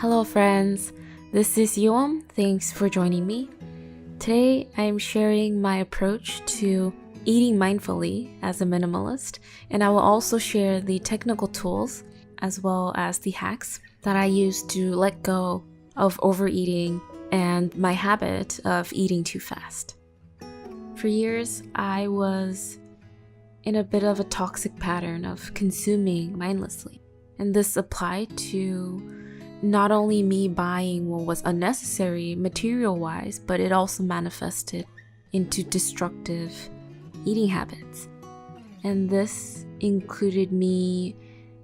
Hello friends, this is Yuam. Thanks for joining me. Today I am sharing my approach to eating mindfully as a minimalist, and I will also share the technical tools as well as the hacks that I use to let go of overeating and my habit of eating too fast. For years, I was in a bit of a toxic pattern of consuming mindlessly, and this applied to not only me buying what was unnecessary material-wise, but it also manifested into destructive eating habits. And this included me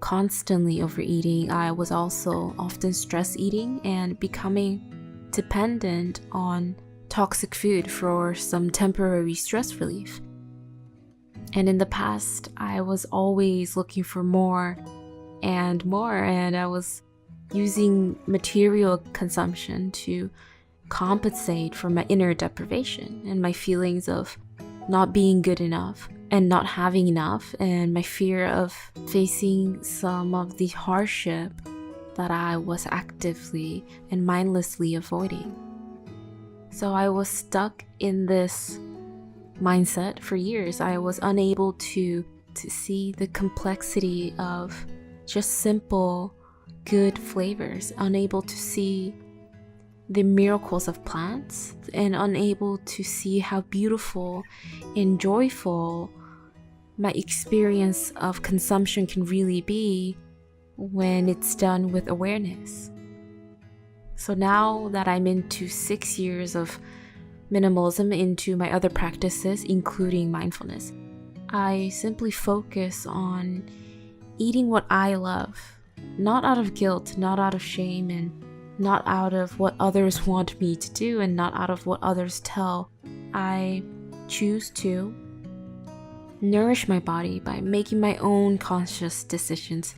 constantly overeating. I was also often stress eating and becoming dependent on toxic food for some temporary stress relief. And in the past, I was always looking for more, and I was using material consumption to compensate for my inner deprivation and my feelings of not being good enough and not having enough, and my fear of facing some of the hardship that I was actively and mindlessly avoiding. So I was stuck in this mindset for years. I was unable to see the complexity of just simple good flavors, unable to see the miracles of plants, and unable to see how beautiful and joyful my experience of consumption can really be when it's done with awareness. So now that I'm into 6 years of minimalism into my other practices, including mindfulness, I simply focus on eating what I love. Not out of guilt, not out of shame, and not out of what others want me to do, and not out of what others tell. I choose to nourish my body by making my own conscious decisions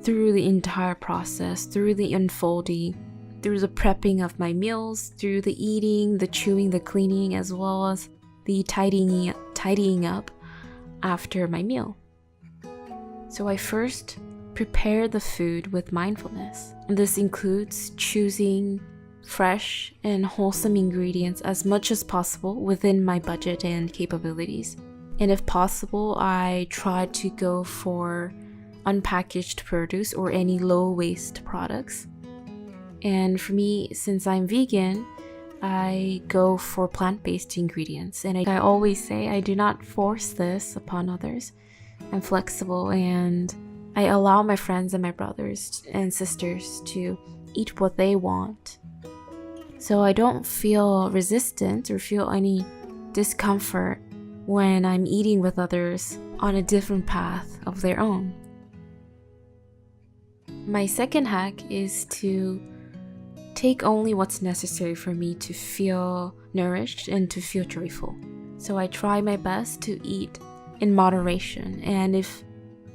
through the entire process, through the unfolding, through the prepping of my meals, through the eating, the chewing, the cleaning, as well as the tidying up after my meal. So I first prepare the food with mindfulness. This includes choosing fresh and wholesome ingredients as much as possible within my budget and capabilities. And if possible, I try to go for unpackaged produce or any low-waste products. And for me, since I'm vegan, I go for plant-based ingredients. And I always say I do not force this upon others. I'm flexible, and I allow my friends and my brothers and sisters to eat what they want. So I don't feel resistant or feel any discomfort when I'm eating with others on a different path of their own. My second hack is to take only what's necessary for me to feel nourished and to feel joyful. So I try my best to eat in moderation, and if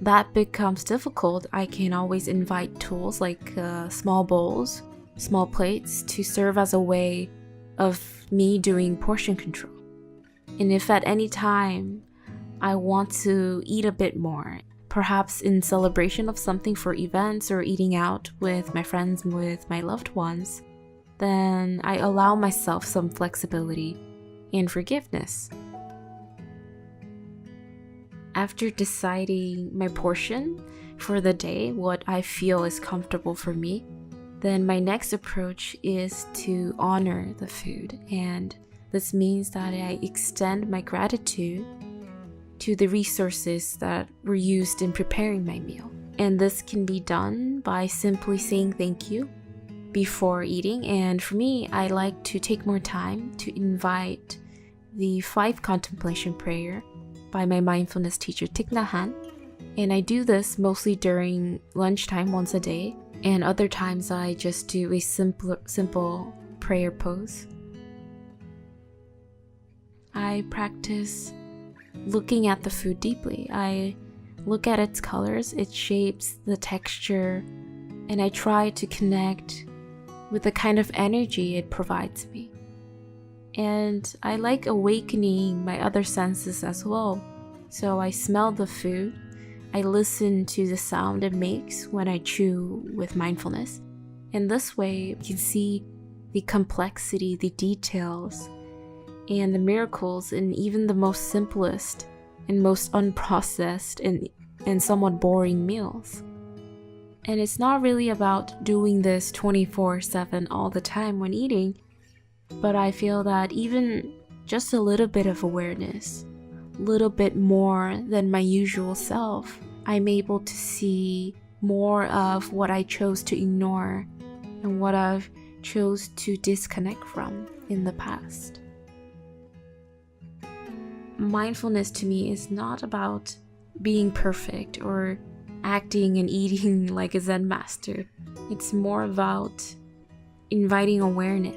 that becomes difficult, I can always invite tools like small bowls, small plates to serve as a way of me doing portion control. And if at any time I want to eat a bit more, perhaps in celebration of something for events or eating out with my friends, with my loved ones, then I allow myself some flexibility and forgiveness. After deciding my portion for the day, what I feel is comfortable for me, then my next approach is to honor the food. And this means that I extend my gratitude to the resources that were used in preparing my meal. And this can be done by simply saying thank you before eating. And for me, I like to take more time to invite the 5 contemplation prayer by my mindfulness teacher Thich Nhat Hanh, and I do this mostly during lunchtime once a day, and other times I just do a simple prayer pose. I practice looking at the food deeply. I look at its colors, its shapes, the texture, and I try to connect with the kind of energy it provides me. And I like awakening my other senses as well. So I smell the food, I listen to the sound it makes when I chew with mindfulness, And this way, you can see the complexity, the details, and the miracles in even the most simplest and most unprocessed and somewhat boring meals. And it's not really about doing this 24/7 all the time when eating, but I feel that even just a little bit of awareness, a little bit more than my usual self, I'm able to see more of what I chose to ignore and what I've chose to disconnect from in the past. Mindfulness to me is not about being perfect or acting and eating like a Zen master. It's more about inviting awareness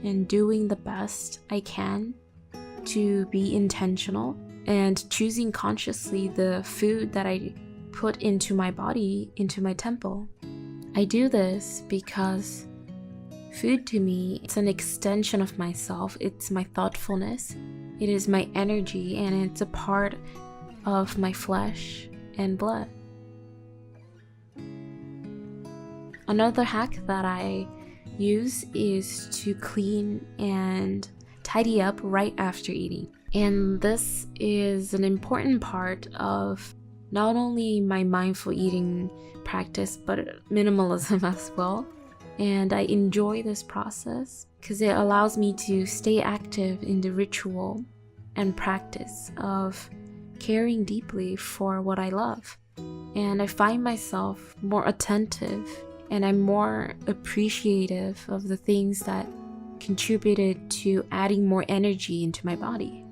and doing the best I can to be intentional and choosing consciously the food that I put into my body, into my temple. I do this because food to me, it's an extension of myself. It's my thoughtfulness. It is my energy, and it's a part of my flesh and blood. Another hack that I use is to clean and tidy up right after eating. And this is an important part of not only my mindful eating practice, but minimalism as well. And I enjoy this process because it allows me to stay active in the ritual and practice of caring deeply for what I love. And I find myself more attentive and I'm more appreciative of the things that contributed to adding more energy into my body.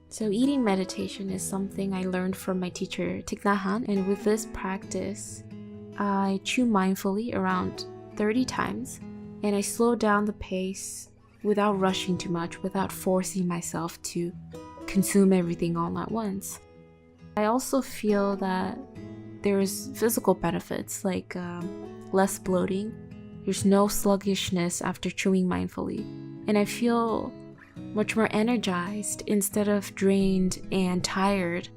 So eating meditation is something I learned from my teacher, Thich Nhat Hanh, and with this practice, I chew mindfully around 30 times, and I slow down the pace without rushing too much, without forcing myself to consume everything all at once. I also feel that there's physical benefits like less bloating, there's no sluggishness after chewing mindfully, and I feel much more energized instead of drained and tired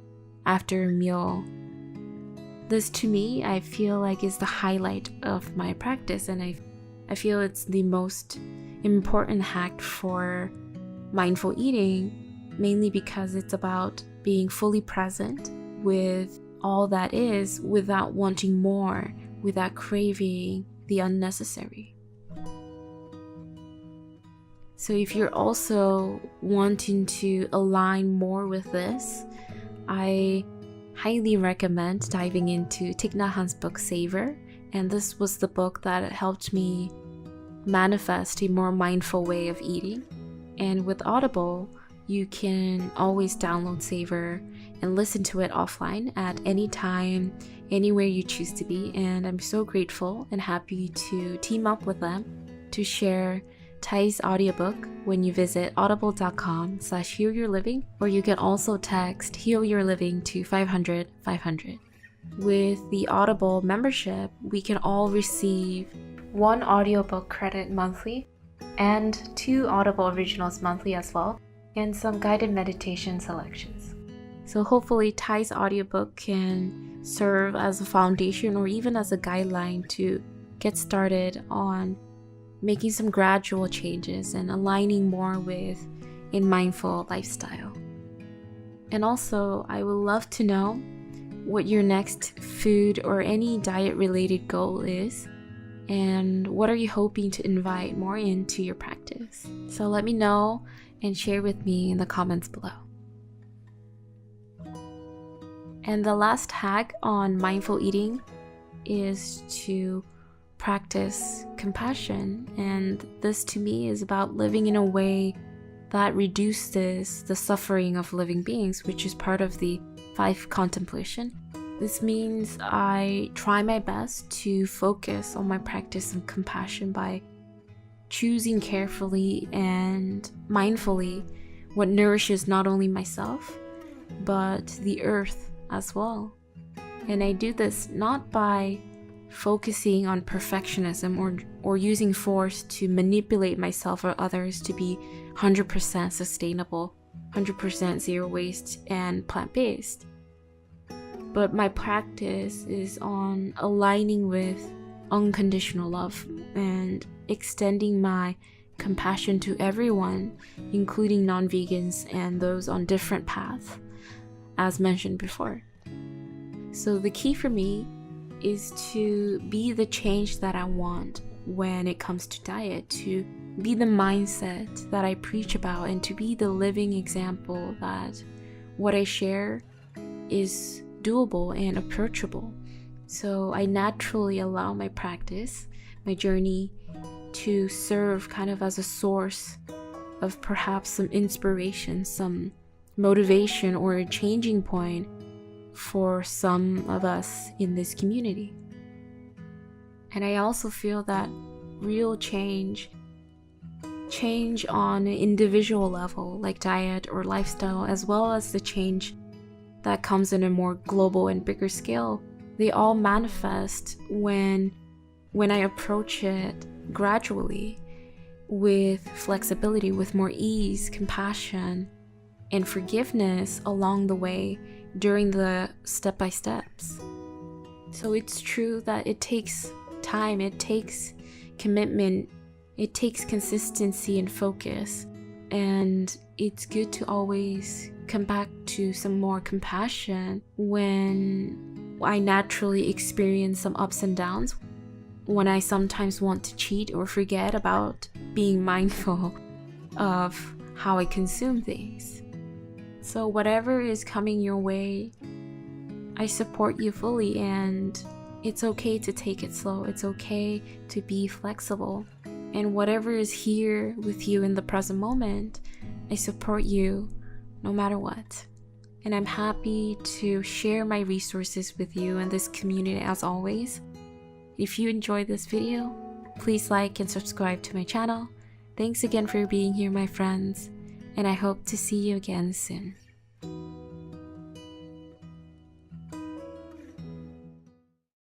after a meal. This to me, I feel like is the highlight of my practice, and I feel it's the most important hack for mindful eating, mainly because it's about being fully present with all that is without wanting more, without craving the unnecessary. So if you're also wanting to align more with this, I highly recommend diving into Thich Nhat Hanh's book Savor, and this was the book that helped me manifest a more mindful way of eating. And with Audible, you can always download Savor and listen to it offline at any time, anywhere you choose to be, and I'm so grateful and happy to team up with them to share Thai's audiobook when you visit audible.com/healyourliving, or you can also text Heal Your Living to 500 500. With the Audible membership, we can all receive 1 audiobook credit monthly and 2 Audible originals monthly as well, and some guided meditation selections. So hopefully Thai's audiobook can serve as a foundation or even as a guideline to get started on making some gradual changes and aligning more with a mindful lifestyle. And also, I would love to know what your next food or any diet related goal is, and what are you hoping to invite more into your practice. So let me know and share with me in the comments below. And the last hack on mindful eating is to practice compassion, and this to me is about living in a way that reduces the suffering of living beings, which is part of the 5 contemplation. This means I try my best to focus on my practice of compassion by choosing carefully and mindfully what nourishes not only myself but the earth as well. And I do this not by focusing on perfectionism or using force to manipulate myself or others to be 100% sustainable, 100% zero waste and plant-based. but my practice is on aligning with unconditional love and extending my compassion to everyone, including non-vegans and those on different paths, as mentioned before. So the key for me is to be the change that I want when it comes to diet, to be the mindset that I preach about, and to be the living example that what I share is doable and approachable. So I naturally allow my practice, my journey, to serve kind of as a source of perhaps some inspiration, some motivation, or a changing point for some of us in this community. And I also feel that real change on an individual level, like diet or lifestyle, as well as the change that comes in a more global and bigger scale, they all manifest when I approach it gradually, with flexibility, with more ease, compassion, and forgiveness along the way during the step-by-steps. So it's true that it takes time, it takes commitment, it takes consistency and focus, and it's good to always come back to some more compassion when I naturally experience some ups and downs, when I sometimes want to cheat or forget about being mindful of how I consume things. So whatever is coming your way, I support you fully, and it's okay to take it slow. It's okay to be flexible. And whatever is here with you in the present moment, I support you no matter what. And I'm happy to share my resources with you and this community as always. If you enjoyed this video, please like and subscribe to my channel. Thanks again for being here, my friends, and I hope to see you again soon.